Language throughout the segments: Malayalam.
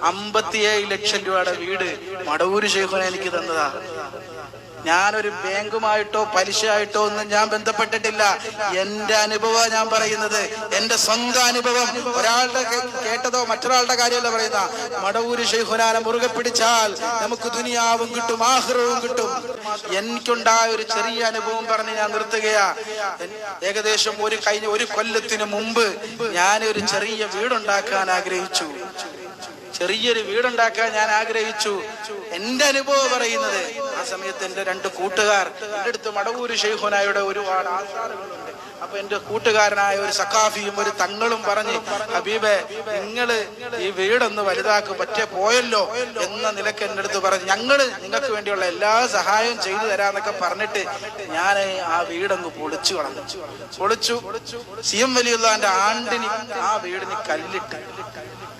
57 ലക്ഷം രൂപയുടെ വീട് മടവൂര് ശൈഖുന എനിക്ക് തന്നതാ. ഞാനൊരു ബാങ്കുമായിട്ടോ പലിശയായിട്ടോ ഒന്നും ഞാൻ ബന്ധപ്പെട്ടിട്ടില്ല. എന്റെ അനുഭവം ഞാൻ പറയുന്നത്, എന്റെ സ്വന്തം അനുഭവം. ഒരാളുടെ കേട്ടതോ മറ്റൊരാളുടെ കാര്യമല്ല പറയുന്ന. മടവൂര് ശൈഖുനാനെ മുറുകെ പിടിച്ചാൽ നമുക്ക് ദുനിയാവും കിട്ടും ആഖിറവും കിട്ടും. എനിക്കുണ്ടായ ഒരു ചെറിയ അനുഭവം പറഞ്ഞ് ഞാൻ നിർത്തുകയാ. ഏകദേശം കഴിഞ്ഞ ഒരു കൊല്ലത്തിന് മുമ്പ് ഞാൻ ഒരു ചെറിയ വീടുണ്ടാക്കാൻ ആഗ്രഹിച്ചു. ചെറിയൊരു വീടുണ്ടാക്കാൻ ഞാൻ ആഗ്രഹിച്ചു. എന്റെ അനുഭവം പറയുന്നത്, ആ സമയത്ത് എന്റെ 2 കൂട്ടുകാർ എൻ്റെ അടുത്ത് മടവൂര് ശൈഖുനായുടെ ഒരുപാട് ആധാരങ്ങളുണ്ട്. അപ്പൊ എന്റെ കൂട്ടുകാരനായ ഒരു സഖാഫിയും ഒരു തങ്ങളും പറഞ്ഞ്, ഹബീബെ നിങ്ങള് ഈ വീടൊന്ന് വലുതാക്ക്, പറ്റേ പോയല്ലോ എന്ന നിലക്ക് എൻ്റെ അടുത്ത് പറഞ്ഞു, ഞങ്ങള് നിങ്ങൾക്ക് വേണ്ടിയുള്ള എല്ലാ സഹായവും ചെയ്തു തരാന്നൊക്കെ പറഞ്ഞിട്ട് ഞാൻ ആ വീടങ്ങ് പൊളിച്ചു കളഞ്ഞു. CM വലിയുള്ളാന്റെ ആണ്ടിന് ആ വീടിന് കല്ലിട്ട്.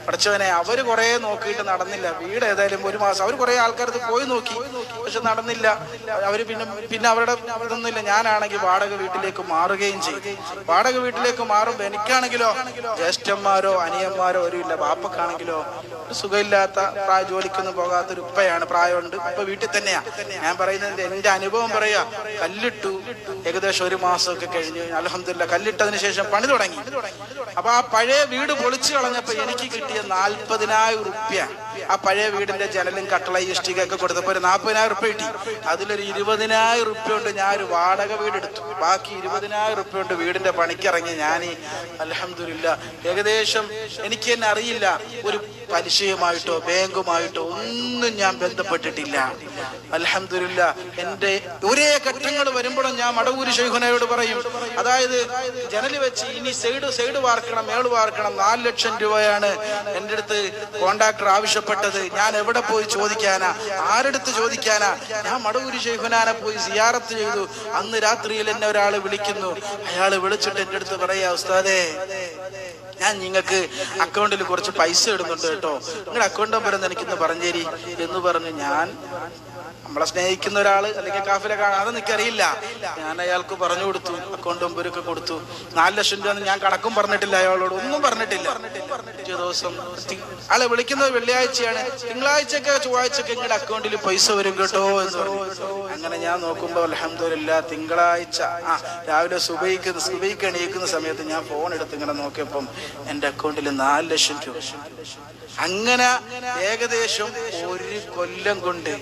പഠിച്ചവനെ, അവര് കുറെ നോക്കിയിട്ട് നടന്നില്ല. വീട് ഏതായാലും 1 മാസം അവർ കുറെ ആൾക്കാർക്ക് പോയി നോക്കി, പക്ഷെ നടന്നില്ല. അവര് പിന്നെ അവരുടെ ഇതൊന്നുമില്ല. ഞാനാണെങ്കിൽ വാടക വീട്ടിലേക്ക് മാറുകയും ചെയ്തു. വാടക വീട്ടിലേക്ക് മാറുമ്പോ എനിക്കാണെങ്കിലോ ജ്യേഷ്ഠന്മാരോ അനിയന്മാരോ ഒരു ഇല്ല. ബാപ്പക്കാണെങ്കിലോ സുഖമില്ലാത്ത ജോലിക്കൊന്നും പോകാത്തൊരു ഉപ്പയാണ്, പ്രായമുണ്ട്. ഇപ്പൊ വീട്ടിൽ തന്നെയാ. ഞാൻ പറയുന്നത് എന്റെ അനുഭവം പറയാ. കല്ലിട്ടു. ഏകദേശം 1 മാസമൊക്കെ കഴിഞ്ഞ് അൽഹംദുലില്ലാ കല്ലിട്ടതിന് ശേഷം പണി തുടങ്ങി. അപ്പൊ ആ പഴയ വീട് പൊളിച്ചു കളഞ്ഞപ്പോ എനിക്ക് കിട്ടിയ 40,000 റുപ്യ. ആ പഴയ വീടിന്റെ ജനലും കട്ടള ഇഷ്ടികയൊക്കെ കൊടുത്തപ്പോ ഒരു 40,000 റുപ്യ കിട്ടി. അതിലൊരു 20,000 റുപ്യ കൊണ്ട് ഞാൻ ഒരു വാടക വീട് എടുത്തു. ബാക്കി 20,000 റുപ്യ കൊണ്ട് വീടിന്റെ പണിക്കിറങ്ങി. ഞാൻ അൽഹംദുലില്ലാ ഏകദേശം, എനിക്ക് തന്നെ അറിയില്ല, ഒരു പലിശയുമായിട്ടോ ബാങ്കുമായിട്ടോ ഒന്നും ഞാൻ ബന്ധപ്പെട്ടിട്ടില്ല. അൽഹംദുലില്ലാ എന്റെ ഒരേ ഘട്ടങ്ങൾ വരുമ്പോഴും ഞാൻ മടവൂര് ശൈഖുനയോട് പറയും, അതായത് ജനല് വെച്ച് ഇനി സൈഡ് വാർക്കണം, മേള് വാർക്കണം, 4 ലക്ഷം രൂപയാണ് എൻ്റെ അടുത്ത് കോൺട്രാക്ടർ ആവശ്യപ്പെട്ടത്. ഞാൻ എവിടെ പോയി ചോദിക്കാനാ, ആരെടുത്ത് ചോദിക്കാനാ? ഞാൻ മടവൂര് ശൈഖുനാനെ പോയി സിയാറത്ത് ചെയ്തു. അന്ന് രാത്രിയിൽ എന്നെ ഒരാൾ വിളിക്കുന്നു. അയാള് വിളിച്ചിട്ട് എൻ്റെ അടുത്ത് പറയാ, ഉസ്താദേ ഞാൻ നിങ്ങൾക്ക് അക്കൗണ്ടിൽ കുറച്ച് പൈസ ഇടുന്നുണ്ട് കേട്ടോ, നിങ്ങളുടെ അക്കൗണ്ട് നമ്പർ ഒന്ന് എനിക്കൊന്ന് പറഞ്ഞേരി എന്ന് പറഞ്ഞു. ഞാൻ നമ്മളെ സ്നേഹിക്കുന്ന ഒരാള് അല്ലെങ്കിൽ കാഫിലെ കാണാൻ അതൊന്നും എനിക്കറിയില്ല. ഞാൻ അയാൾക്ക് പറഞ്ഞു കൊടുത്തു, അക്കൗണ്ട് നമ്പരൊക്കെ കൊടുത്തു. 4 ലക്ഷം രൂപ ഞാൻ കണക്കും പറഞ്ഞിട്ടില്ല, അയാളോട് ഒന്നും പറഞ്ഞിട്ടില്ല. ദിവസം ആളെ വിളിക്കുന്നത് വെള്ളിയാഴ്ചയാണ്, തിങ്കളാഴ്ചയൊക്കെ ചൊവ്വാഴ്ചയൊക്കെ നിങ്ങളുടെ അക്കൗണ്ടിൽ പൈസ വരും കേട്ടോ എന്ന് പറഞ്ഞു. അങ്ങനെ ഞാൻ നോക്കുമ്പോ അൽഹംദുലില്ലാ തിങ്കളാഴ്ച രാവിലെ സുബൈക്ക് എണീക്കുന്ന സമയത്ത് ഞാൻ ഫോൺ എടുത്ത് ഇങ്ങനെ നോക്കിയപ്പം എൻ്റെ അക്കൗണ്ടിൽ 4 ലക്ഷം രൂപ. അങ്ങനെ ഏകദേശം 1 കൊല്ലം കൊണ്ട്,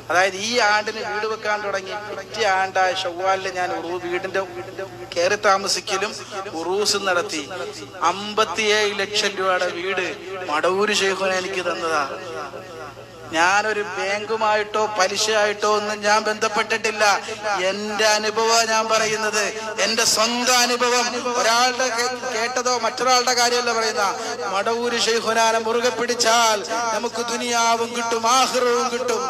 അതായത് ഈ ആണ്ടിന് വീട് വെക്കാൻ തുടങ്ങി പിറ്റേ ആണ്ടായ ശവ്വാലില് ഞാൻ വീടിന്റെ കയറി താമസിക്കലും ഉറൂസും നടത്തി. 57 ലക്ഷം രൂപയുടെ വീട് മടവൂര് ശൈഖുന എനിക്ക് തന്നതാ. ഞാനൊരു ബാങ്കുമായിട്ടോ പലിശയായിട്ടോ ഒന്നും ഞാൻ ബന്ധപ്പെട്ടിട്ടില്ല. എന്റെ അനുഭവം ഞാൻ പറയുന്നത്, എന്റെ സ്വന്തം അനുഭവം. ഒരാളുടെ കേട്ടതോ മറ്റൊരാളുടെ കാര്യമല്ല പറയുന്ന. മടവൂര് ശൈഖുനാനെ മുറുകെ പിടിച്ചാൽ നമുക്ക് ദുനിയാവും കിട്ടും ആഖിറവും കിട്ടും.